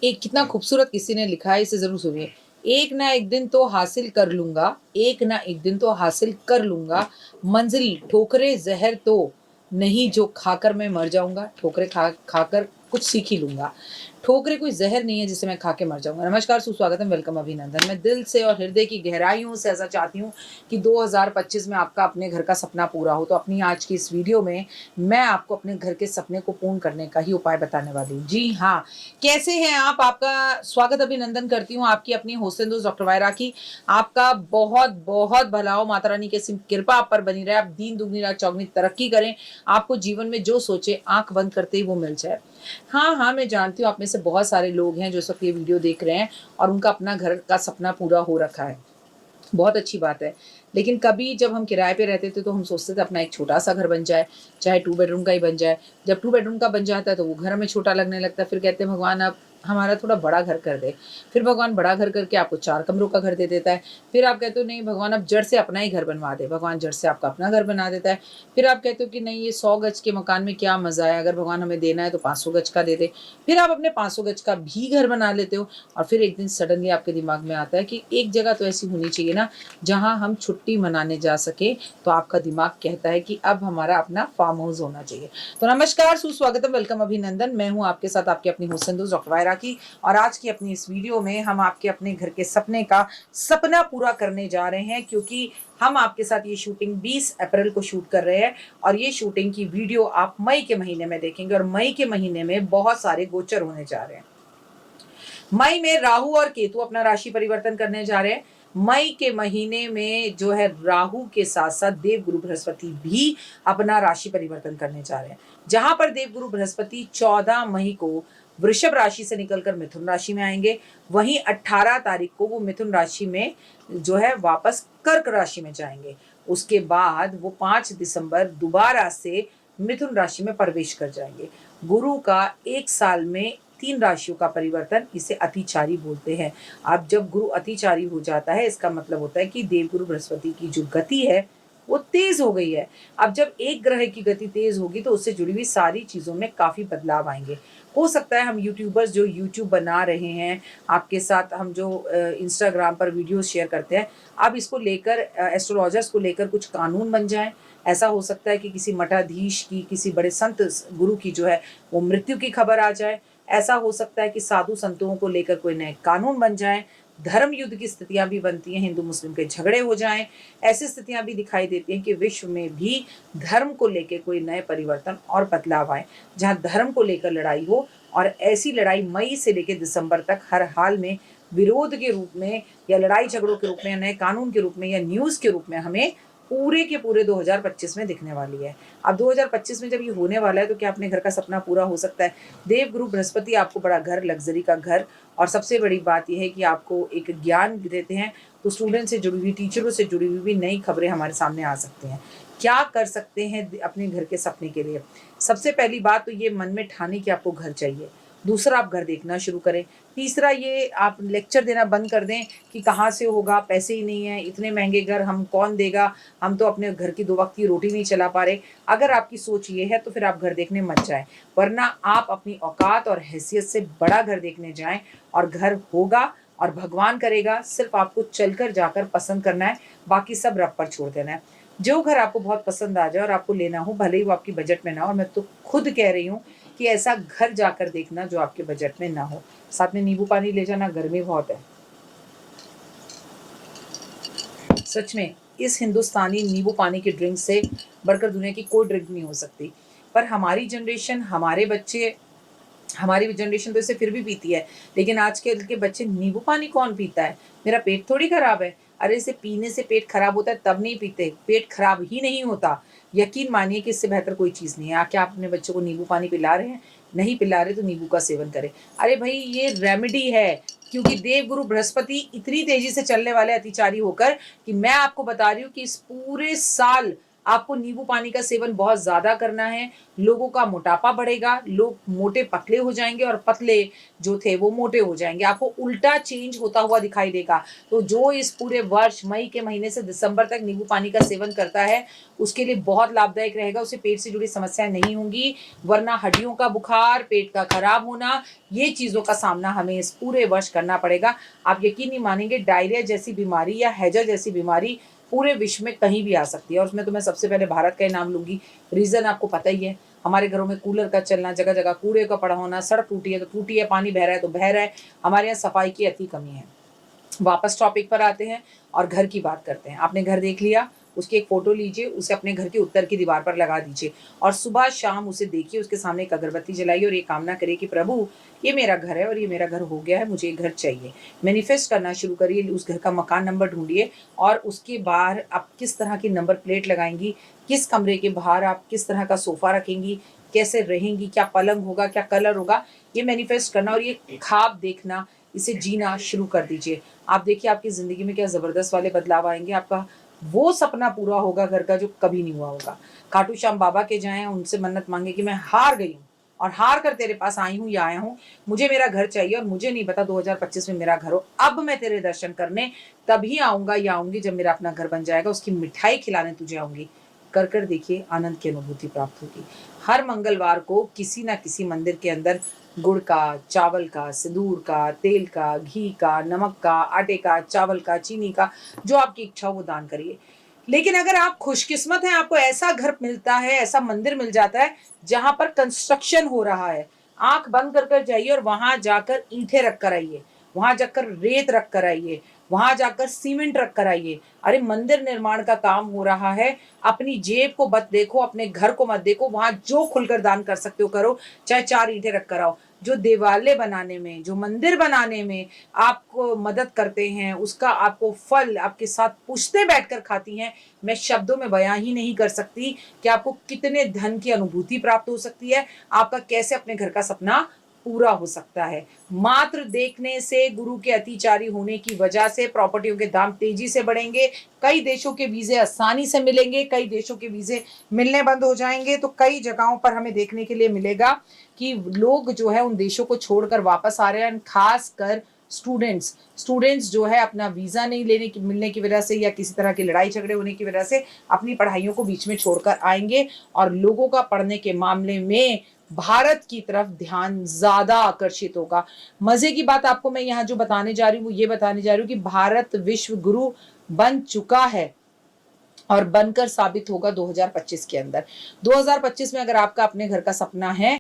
एक कितना खूबसूरत किसी ने लिखा है, इसे ज़रूर सुनिए। एक ना एक दिन तो हासिल कर लूँगा, एक ना एक दिन तो हासिल कर लूँगा, मंज़िल ठोकरें ज़हर तो नहीं जो खाकर मैं मर जाऊँगा, ठोकरें खाकर कुछ सीख ही लूँगा। ठोकरें कोई ज़हर नहीं है जिसे मैं खा के मर जाऊँगा। नमस्कार, सुस्वागतम, वेलकम, अभिनंदन। मैं दिल से और हृदय की गहराइयों से ऐसा चाहती हूँ कि 2025 में आपका अपने घर का सपना पूरा हो। तो अपनी आज की इस वीडियो में मैं आपको अपने घर के सपने को पूर्ण करने का ही उपाय बताने वाली हूँ। जी हाँ, कैसे हैं आप? आपका स्वागत अभिनंदन करती हूँ आपकी अपनी होस्टेल दोस्त डॉक्टर वायरा की। आपका बहुत-बहुत भला हो, माता रानी की असीम कृपा आप पर बनी रहे, आप दीन दुगनी रात चौगुनी तरक्की करें, आपको जीवन में जो सोचे आँख बंद करते ही वो मिल जाए। हाँ, हाँ, मैं जानती हूँ आप में से बहुत सारे लोग हैं जो इस वक़्त ये वीडियो देख रहे हैं और उनका अपना घर का सपना पूरा हो रखा है। बहुत अच्छी बात है। लेकिन कभी जब हम किराए पे रहते थे तो हम सोचते थे अपना एक छोटा-सा घर बन जाए, चाहे 2 बेडरूम का ही बन जाए। जब 2 बेडरूम का बन जाता है तो वो घर हमें छोटा लगने लगता है। फिर कहते हैं भगवान अब हमारा थोड़ा बड़ा घर कर दे। फिर भगवान बड़ा घर करके आपको 4 कमरों का घर दे देता है। फिर आप कहते हो नहीं भगवान अब जड़ से अपना ही घर बनवा दे। भगवान जड़ से आपका अपना घर बना देता है। फिर आप कहते हो कि नहीं ये 100 गज के मकान में क्या मज़ा है, अगर भगवान हमें देना है तो 500 गज का दे दे। फिर आप अपने 500 गज का भी घर बना लेते हो और फिर एक दिन सडनली आपके दिमाग में आता है कि एक जगह तो ऐसी होनी चाहिए ना जहाँ हम छुट्टी मनाने जा सके, तो आपका दिमाग कहता है कि अब हमारा अपना फार्म हाउस होना चाहिए। तो नमस्कार, सुस्वागतम, वेलकम, अभिनंदन। मैं हूँ आपके साथ आपकी अपनी होस्ट दोस्त डॉक्टर वायरा की और आज की अपनी इस वीडियो में हम आपके अपने घर के सपने का सपना पूरा करने जा रहे हैं क्योंकि हम आपके साथ ये शूटिंग 20 अप्रैल को शूट कर रहे हैं और ये शूटिंग की वीडियो आप मई के महीने में देखेंगे और मई के महीने में बहुत सारे गोचर होने जा रहे हैं। मई में राहु और केतु अपना राशि परिवर्तन करने जा रहे हैं। मई के महीने में जो है राहु के साथ साथ देवगुरु बृहस्पति भी अपना राशि परिवर्तन करने जा रहे हैं। जहां पर देवगुरु बृहस्पति 14 मई को वृषभ राशि से निकलकर मिथुन राशि में आएंगे, वहीं 18 तारीख को वो मिथुन राशि में जो है वापस कर्क राशि में जाएंगे। उसके बाद वो 5 दिसंबर दोबारा से मिथुन राशि में प्रवेश कर जाएंगे। गुरु का एक साल में 3 राशियों का परिवर्तन, इसे अतिचारी बोलते हैं। अब जब गुरु अतिचारी हो जाता है इसका मतलब होता है कि देवगुरु बृहस्पति की जो गति है वो तेज हो गई है। अब जब एक ग्रह की गति तेज होगी तो उससे जुड़ी हुई सारी चीज़ों में काफ़ी बदलाव आएँगे। हो सकता है हम यूट्यूबर्स जो यूट्यूब बना रहे हैं, आपके साथ हम जो इंस्टाग्राम पर वीडियोज़ शेयर करते हैं, अब इसको लेकर एस्ट्रोलॉजर्स को लेकर कुछ कानून बन जाएँ। ऐसा हो सकता है कि किसी मठाधीश की, किसी बड़े संत गुरु की जो है वो मृत्यु की खबर आ जाए। ऐसा हो सकता है कि साधु संतों को लेकर कोई नए कानून बन जाएँ, धर्म युद्ध की स्थितियाँ भी बनती हैं, हिंदू-मुस्लिम के झगड़े हो जाएँ। ऐसी स्थितियाँ भी दिखाई देती हैं कि विश्व में भी धर्म को लेके कोई नए परिवर्तन और बदलाव आएँ, जहाँ धर्म को लेकर लड़ाई हो और ऐसी लड़ाई मई से लेके दिसंबर तक हर हाल में विरोध के रूप में या लड़ाई झगड़ों के रूप में या नए कानून के रूप में या न्यूज़ के रूप में हमें पूरे के पूरे 2025 में दिखने वाली है। अब 2025 में जब ये होने वाला है तो क्या अपने घर का सपना पूरा हो सकता है? देवगुरु बृहस्पति आपको बड़ा घर, लग्ज़री का घर और सबसे बड़ी बात ये है कि आपको एक ज्ञान देते हैं, तो स्टूडेंट से जुड़ी हुई, टीचरों से जुड़ी हुई भी नई खबरें हमारे सामने आ सकती हैं। क्या कर सकते हैं अपने घर के सपने के लिए? सबसे पहली बात तो ये मन में ठानें कि आपको घर चाहिए। दूसरा, आप घर देखना शुरू करें। तीसरा, ये आप लेक्चर देना बंद कर दें कि कहाँ से होगा, पैसे ही नहीं हैं, इतने महँगे घर हम कौन देगा, हम तो अपने घर की 2 वक़्त की रोटी नहीं चला पा रहे। अगर आपकी सोच ये है तो फिर आप घर देखने मत जाएँ, वरना आप अपनी औकात और हैसियत से बड़ा घर देखने जाएँ और घर होगा और भगवान करेगा, सिर्फ़ आपको चलकर जाकर पसंद करना है, बाकी सब रब पर छोड़ देना है। जो घर आपको बहुत पसंद आ जाए और आपको लेना हो, भले ही वो आपके बजट में ना हो, और मैं तो खुद कह रही हूँ कि ऐसा घर जाकर देखना जो आपके बजट में ना हो। साथ में नींबू पानी ले जाना, गर्मी बहुत है। सच में इस हिंदुस्तानी नींबू पानी की ड्रिंक से बढ़कर दुनिया की कोई ड्रिंक नहीं हो सकती। पर हमारी जनरेशन, हमारे बच्चे, हमारी जनरेशन तो इसे फिर भी पीती है, लेकिन आजकल के बच्चे नींबू पानी कौन पीता है? मेरा पेट थोड़ी खराब है। अरे इसे पीने से पेट खराब होता है तब नहीं पीते, पेट खराब ही नहीं होता। यकीन मानिए कि इससे बेहतर कोई चीज़ नहीं है। क्या आप अपने बच्चों को नींबू पानी पिला रहे हैं? नहीं पिला रहे तो नींबू का सेवन करें। अरे भई ये रेमेडी है, क्योंकि देवगुरु बृहस्पति इतनी तेज़ी से चलने वाले हैं अतिचारी होकर कि मैं आपको बता रही हूँ कि इस पूरे साल आपको नींबू पानी का सेवन बहुत ज़्यादा करना है, लोगों का मोटापा बढ़ेगा, लोग मोटे पतले हो जाएँगे और पतले जो थे वो मोटे हो जाएँगे। आपको उल्टा चेंज होता हुआ दिखाई देगा। तो जो इस पूरे वर्ष मई के महीने से दिसंबर तक नींबू पानी का सेवन करता है, उसके लिए बहुत लाभदायक रहेगा। उसे पेट से जुड़ी समस्याएँ नहीं होंगी, वरना हड्डियों का बुखार, पेट का खराब होना, ये चीज़ों का सामना हमें इस पूरे वर्ष करना पड़ेगा। आप यकीन नहीं मानेंगे, डायरिया जैसी बीमारी या हैजा जैसी बीमारी पूरे विश्व में कहीं भी आ सकती है और उसमें तो मैं सबसे पहले भारत का ही नाम लूँगी। रीज़न आपको पता ही है, हमारे घरों में कूलर का चलना, जगह-जगह कूड़े का पड़ा होना, सड़क टूटी है तो टूटी है, पानी बह रहा है तो बह रहा है। हमारे यहाँ सफाई की अति कमी है। वापस टॉपिक पर आते हैं और घर की बात करते हैं। आपने घर देख लिया, उसकी एक फ़ोटो लीजिए, उसे अपने घर के उत्तर की दीवार पर लगा दीजिए और सुबह-शाम उसे देखिए, उसके सामने एक अगरबत्ती जलाइए और ये कामना करिए कि प्रभु, ये मेरा घर है और ये मेरा घर हो गया है, मुझे ये घर चाहिए। मैनिफेस्ट करना शुरू करिए, उस घर का मकान नंबर ढूँढिए और उसके बाहर आप किस तरह की नंबर प्लेट लगाएँगी, किस कमरे के बाहर आप किस तरह का सोफ़ा रखेंगी, कैसे रहेंगी, क्या पलंग होगा, क्या कलर होगा, ये मैनिफेस्ट करना और ये ख्वाब देखना, इसे जीना शुरू कर दीजिए। आप देखिए आपकी ज़िंदगी में क्या ज़बरदस्त वाले बदलाव आएँगे, आपका वो सपना पूरा होगा घर का जो कभी नहीं हुआ होगा। खाटू श्याम बाबा के जाएँ, उनसे मन्नत माँगे कि मैं हार गई हूँ और हार कर तेरे पास आई हूँ या आया हूँ, मुझे मेरा घर चाहिए और मुझे नहीं पता 2025 में मेरा घर हो। अब मैं तेरे दर्शन करने तभी आऊँगा या आऊँगी जब मेरा अपना घर बन जाएगा, उसकी मिठाई खिलाने तुझे आऊँगी। कर देखिए, आनंद की अनुभूति प्राप्त होगी। हर मंगलवार को किसी न किसी मंदिर के अंदर गुड़ का, चावल का, सिंदूर का, तेल का, घी का, नमक का, आटे का, चावल का, चीनी का, जो आपकी इच्छा हो वो दान करिए। लेकिन अगर आप खुशकिस्मत हैं, आपको ऐसा घर मिलता है, ऐसा मंदिर मिल जाता है, जहाँ पर कंस्ट्रक्शन हो रहा है, आँख बंद कर जाइए और वहाँ जाकर ईंटें रख कर आइए, वहाँ जाकर रेत रख कर आइए, वहाँ जाकर सीमेंट रख कर आइए। अरे मंदिर निर्माण का काम हो रहा है, अपनी जेब को मत देखो, अपने घर को मत देखो, वहाँ जो खुलकर दान कर सकते हो करो, चाहे 4 ईंटें रख कर आओ। जो देवालय बनाने में, जो मंदिर बनाने में आपको मदद करते हैं, उसका आपको फल आपके साथ पुश्तें बैठकर खाती हैं, मैं शब्दों में बयाँ ही नहीं कर सकती कि आपको कितने धन की अनुभूति प्राप्त हो सकती है, आपका कैसे अपने घर का सपना पूरा हो सकता है। मात्र देखने से, गुरु के अतिचारी होने की वजह से प्रॉपर्टियों के दाम तेजी से बढ़ेंगे, कई देशों के वीज़े आसानी से मिलेंगे, कई देशों के वीज़े मिलने बंद हो जाएँगे, तो कई जगहों पर हमें देखने के लिए मिलेगा कि लोग जो है उन देशों को छोड़कर वापस आ रहे हैं, खासकर स्टूडेंट्स जो है अपना वीज़ा नहीं लेने की मिलने की वजह से या किसी तरह की लड़ाई झगड़े होने की वजह से अपनी पढ़ाइयों को बीच में छोड़कर आएँगे और लोगों का पढ़ने के मामले में भारत की तरफ ध्यान ज़्यादा आकर्षित होगा। मज़े की बात आपको मैं यहाँ जो बताने जा रही हूँ, वो ये बताने जा रही हूँ कि भारत विश्व गुरु बन चुका है और बनकर साबित होगा 2025 के अंदर। 2025 में अगर आपका अपने घर का सपना है